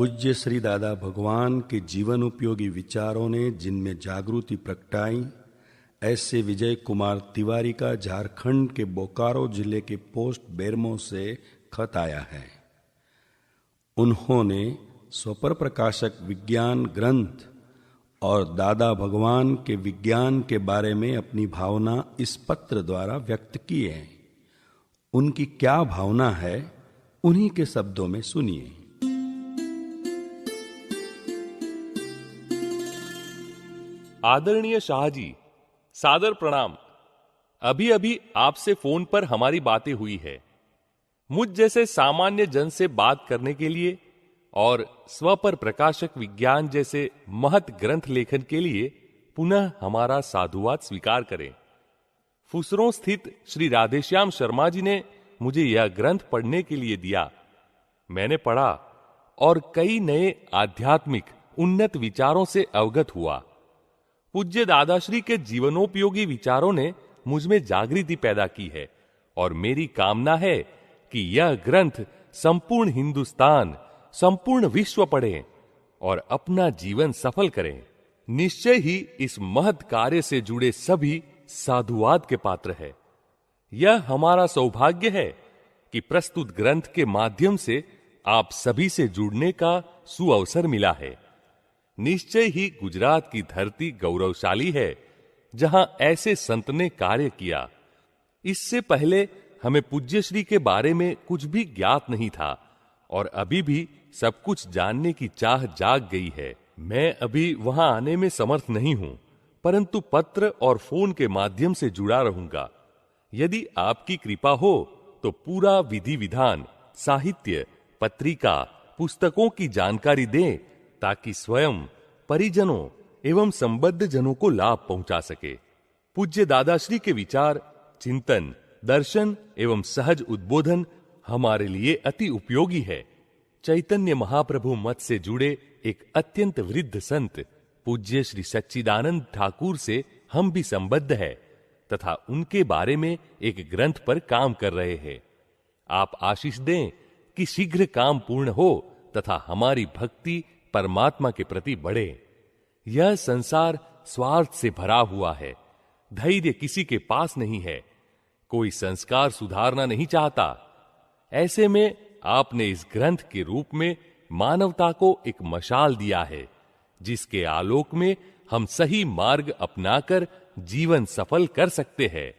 पूज्य श्री दादा भगवान के जीवन उपयोगी विचारों ने जिनमें जागृति प्रगटाई, ऐसे विजय कुमार तिवारी का झारखंड के बोकारो जिले के पोस्ट बेरमो से खत आया है। उन्होंने स्वपर प्रकाशक विज्ञान ग्रंथ और दादा भगवान के विज्ञान के बारे में अपनी भावना इस पत्र द्वारा व्यक्त की है। उनकी क्या भावना है, उन्हीं के शब्दों में सुनिए। आदरणीय शाह जी, सादर प्रणाम। अभी अभी आपसे फोन पर हमारी बातें हुई है। मुझ जैसे सामान्य जन से बात करने के लिए और स्व पर प्रकाशक विज्ञान जैसे महत ग्रंथ लेखन के लिए पुनः हमारा साधुवाद स्वीकार करें। फुसरों स्थित श्री राधेश्याम शर्मा जी ने मुझे यह ग्रंथ पढ़ने के लिए दिया। मैंने पढ़ा और कई नए आध्यात्मिक उन्नत विचारों से अवगत हुआ। पूज्य दादाश्री के जीवनोपयोगी विचारों ने मुझ में जागृति पैदा की है और मेरी कामना है कि यह ग्रंथ संपूर्ण हिंदुस्तान, संपूर्ण विश्व पढ़ें और अपना जीवन सफल करें। निश्चय ही इस महत् कार्य से जुड़े सभी साधुवाद के पात्र है। यह हमारा सौभाग्य है कि प्रस्तुत ग्रंथ के माध्यम से आप सभी से जुड़ने का सुअवसर मिला है। निश्चय ही गुजरात की धरती गौरवशाली है, जहां ऐसे संत ने कार्य किया। इससे पहले हमें पूज्य श्री के बारे में कुछ भी ज्ञात नहीं था और अभी भी सब कुछ जानने की चाह जाग गई है। मैं अभी वहां आने में समर्थ नहीं हूं, परंतु पत्र और फोन के माध्यम से जुड़ा रहूंगा। यदि आपकी कृपा हो तो पूरा विधि विधान, साहित्य, पत्रिका, पुस्तकों की जानकारी दें ताकि स्वयं, परिजनों एवं संबद्ध जनों को लाभ पहुंचा सके। पूज्य दादाश्री के विचार, चिंतन, दर्शन एवं सहज उद्बोधन हमारे लिए अति उपयोगी है। चैतन्य महाप्रभु मत से जुड़े एक अत्यंत वृद्ध संत पूज्य श्री सच्चिदानंद ठाकुर से हम भी संबद्ध है तथा उनके बारे में एक ग्रंथ पर काम कर रहे हैं। आप आशीष दें कि शीघ्र काम पूर्ण हो तथा हमारी भक्ति परमात्मा के प्रति बढ़े। यह संसार स्वार्थ से भरा हुआ है। धैर्य किसी के पास नहीं है। कोई संस्कार सुधारना नहीं चाहता। ऐसे में आपने इस ग्रंथ के रूप में मानवता को एक मशाल दिया है, जिसके आलोक में हम सही मार्ग अपनाकर जीवन सफल कर सकते हैं।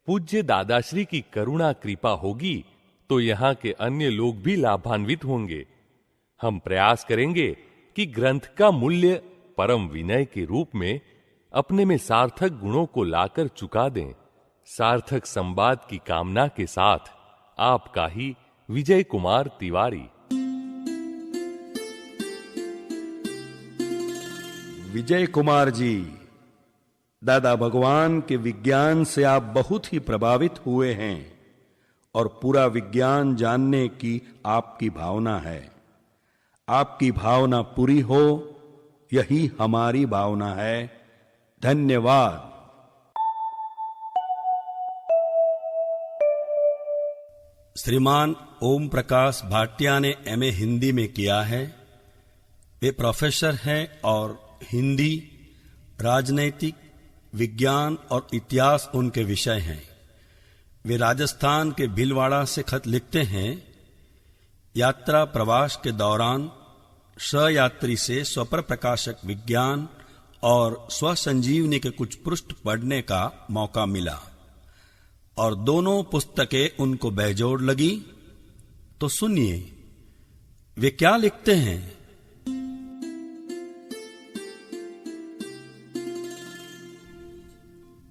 पूज्य दादाश्री की करुणा कृपा होगी तो यहाँ के अन्य लोग भी लाभान्वित होंगे। हम प्रयास करेंगे कि ग्रंथ का मूल्य परम विनय के रूप में अपने में सार्थक गुणों को लाकर चुका दें। सार्थक संवाद की कामना के साथ आपका ही विजय कुमार तिवारी। विजय कुमार जी, दादा भगवान के विज्ञान से आप बहुत ही प्रभावित हुए हैं और पूरा विज्ञान जानने की आपकी भावना है। आपकी भावना पूरी हो, यही हमारी भावना है। धन्यवाद। श्रीमान ओम प्रकाश भाटिया ने एमए हिंदी में किया है। वे प्रोफेसर हैं और हिंदी, राजनैतिक, विज्ञान और इतिहास उनके विषय हैं। वे राजस्थान के भीलवाड़ा से खत लिखते हैं। यात्रा प्रवास के दौरान सहयात्री से स्वपर प्रकाशक विज्ञान और स्वसंजीवनी के कुछ पृष्ठ पढ़ने का मौका मिला और दोनों पुस्तकें उनको बेजोड़ लगी। तो सुनिए वे क्या लिखते हैं।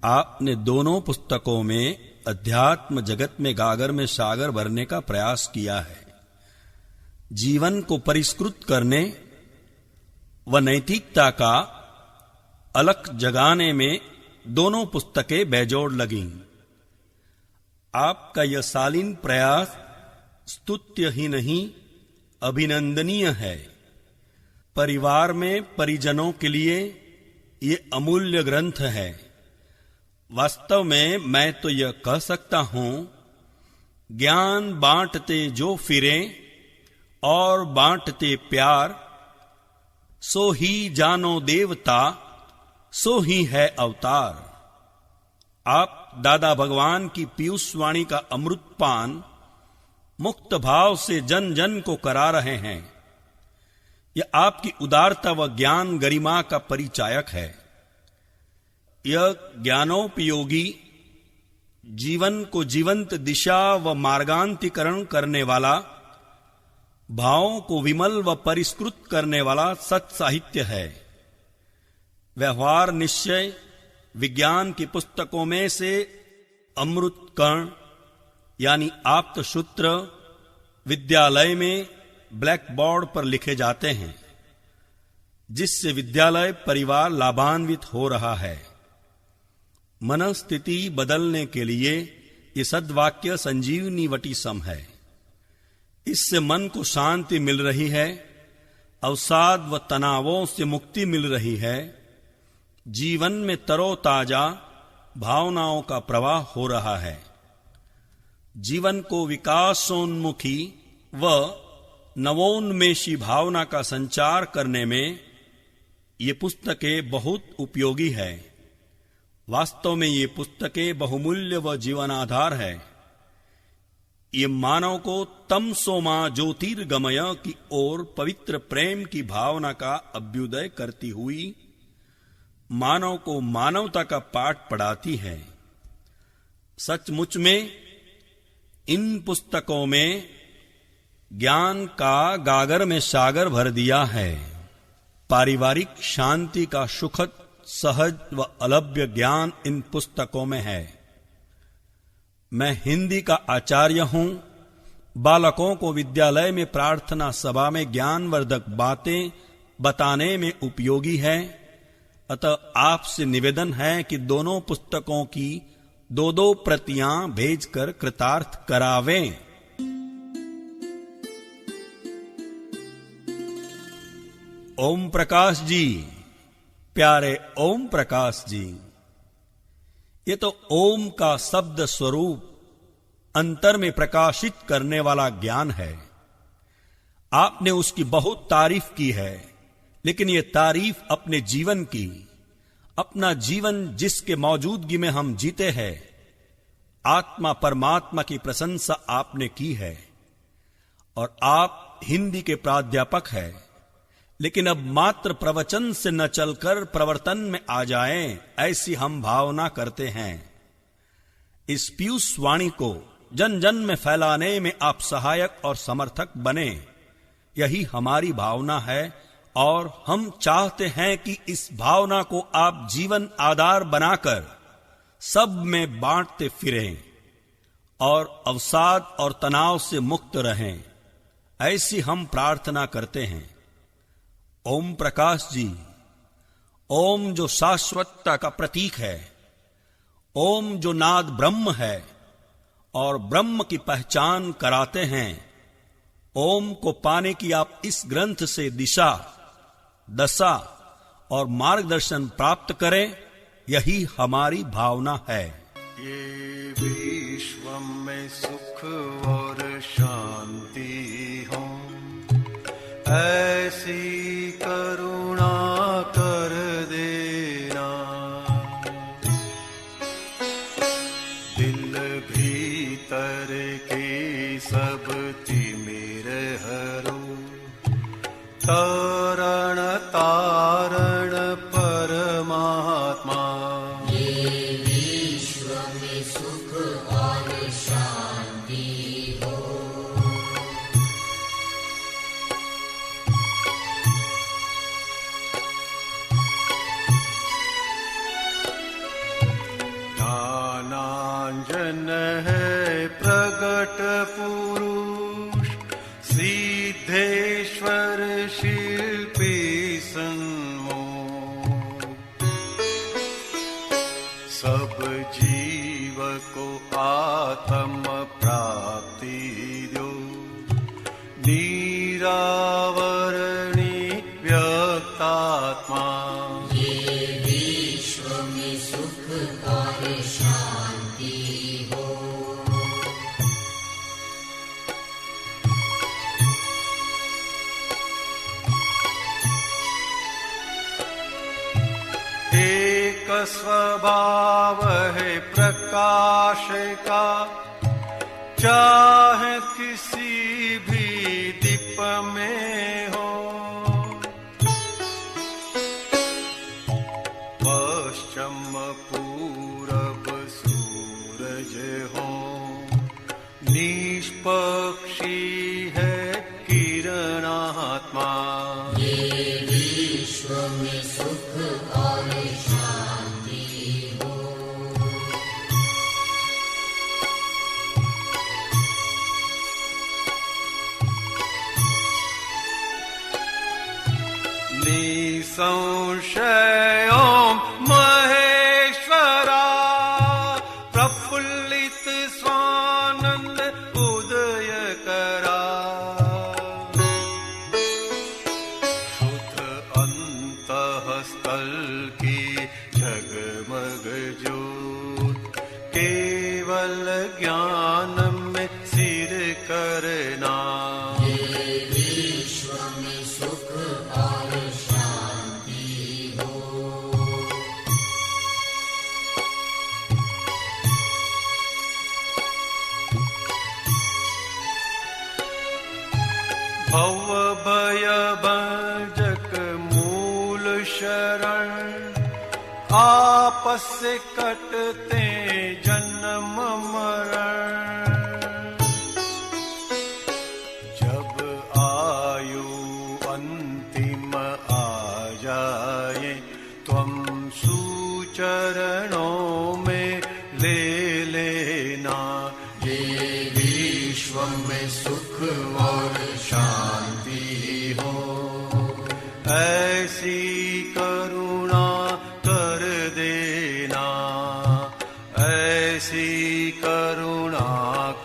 आपने दोनों पुस्तकों में अध्यात्म जगत में गागर में सागर भरने का प्रयास किया है। जीवन को परिष्कृत करने व नैतिकता का अलख जगाने में दोनों पुस्तकें बेजोड़ लगीं। आपका यह शालीन प्रयास स्तुत्य ही नहीं, अभिनंदनीय है। परिवार में परिजनों के लिए ये अमूल्य ग्रंथ है। वास्तव में मैं तो यह कह सकता हूं, ज्ञान बांटते जो फिरे और बांटते प्यार, सो ही जानो देवता, सो ही है अवतार। आप दादा भगवान की पीयूष वाणी का अमृतपान मुक्त भाव से जन जन को करा रहे हैं। यह आपकी उदारता व ज्ञान गरिमा का परिचायक है। यह ज्ञानोपयोगी, जीवन को जीवंत दिशा व मार्गांतरीकरण करने वाला, भावों को विमल व परिष्कृत करने वाला सत साहित्य है। व्यवहार निश्चय विज्ञान की पुस्तकों में से अमृत कर्ण यानी आप्त सूत्र विद्यालय में ब्लैक बोर्ड पर लिखे जाते हैं, जिससे विद्यालय परिवार लाभान्वित हो रहा है। मनस्थिति बदलने के लिए ये सद्वाक्य संजीवनी वटी सम है। इससे मन को शांति मिल रही है, अवसाद व तनावों से मुक्ति मिल रही है, जीवन में तरोताजा भावनाओं का प्रवाह हो रहा है। जीवन को विकासोन्मुखी व नवोन्मेषी भावना का संचार करने में ये पुस्तकें बहुत उपयोगी है। वास्तव में ये पुस्तकें बहुमूल्य व जीवनाधार है। ये मानव को तमसोमा ज्योतिर्गमय की ओर पवित्र प्रेम की भावना का अभ्युदय करती हुई मानव को मानवता का पाठ पढ़ाती है। सचमुच में इन पुस्तकों में ज्ञान का गागर में सागर भर दिया है। पारिवारिक शांति का सुखद, सहज व अलभ्य ज्ञान इन पुस्तकों में है। मैं हिंदी का आचार्य हूं। बालकों को विद्यालय में प्रार्थना सभा में ज्ञानवर्धक बातें बताने में उपयोगी है। अतः आपसे निवेदन है कि दोनों पुस्तकों की 2-2 प्रतियां भेजकर कृतार्थ करावें। ओम प्रकाश जी, प्यारे ओम प्रकाश जी, ये तो ओम का शब्द स्वरूप अंतर में प्रकाशित करने वाला ज्ञान है। आपने उसकी बहुत तारीफ की है, लेकिन ये तारीफ अपने जीवन की, अपना जीवन जिसके मौजूदगी में हम जीते हैं, आत्मा परमात्मा की प्रशंसा आपने की है। और आप हिंदी के प्राध्यापक हैं, लेकिन अब मात्र प्रवचन से न चलकर प्रवर्तन में आ जाएं, ऐसी हम भावना करते हैं। इस पीयूष वाणी को जन जन में फैलाने में आप सहायक और समर्थक बने, यही हमारी भावना है। और हम चाहते हैं कि इस भावना को आप जीवन आधार बनाकर सब में बांटते फिरें और अवसाद और तनाव से मुक्त रहें, ऐसी हम प्रार्थना करते हैं। ओम प्रकाश जी, ओम जो शाश्वतता का प्रतीक है, ओम जो नाद ब्रह्म है और ब्रह्म की पहचान कराते हैं, ओम को पाने की आप इस ग्रंथ से दिशा, दशा और मार्गदर्शन प्राप्त करें, यही हमारी भावना है। ये विश्व में सुख और शांति हो, ऐसी करुणा कर देना। दिल भीतर के सब तिमिर हरो, तारण तारण परमात्मा। ये विश्व में सुख और शांति हो। ज्ञानांजन है प्रगट पुरुष, सिद्धेश्वर शिल्पी सन्मुख। सब जीव को आत्म प्राप्ति दो, निरावरणी व्यक्तात्मा। ये विश्व में सुख और शांति हो। स्वभाव है प्रकाश का, चाहे किसी भी दीप में हो। पश्चिम पूरब सूरज हो, निष्पक्षी है किरणात्मा। ये विश्व में सुख और शांति हो। निसंशय ओम महेश्वरा, प्रफुल्लित स्वानंद उदय करा। शुद्ध अंतःस्थल की जगमग ज्योत, केवल ज्ञान में सिर करना। ये विश्व में सुख और शांति हो। भव भय भजक मूल शरण, आपस से कटते जन्म मरण। जब आयु अंतिम आ जाए, त्वं सुचरणों में ले लेना। ये विश्व में सुख और शांति हो। ऐसी करुणा कर देना, ऐसी करुणा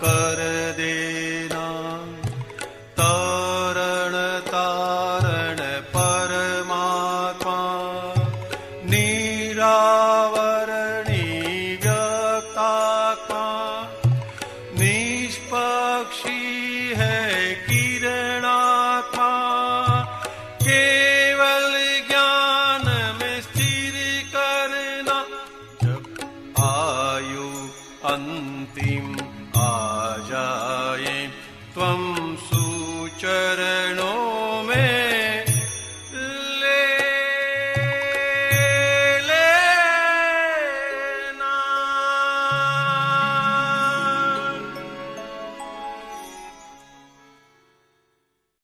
कर देना। तारण तारण परमात्मा, निरावरणी व्यक्तात्मा। निष्पक्षी है किरणात्मा, केवल ज्ञान में स्थिर करना। जब आयु अंतिम आ जाए, त्वं सुचरण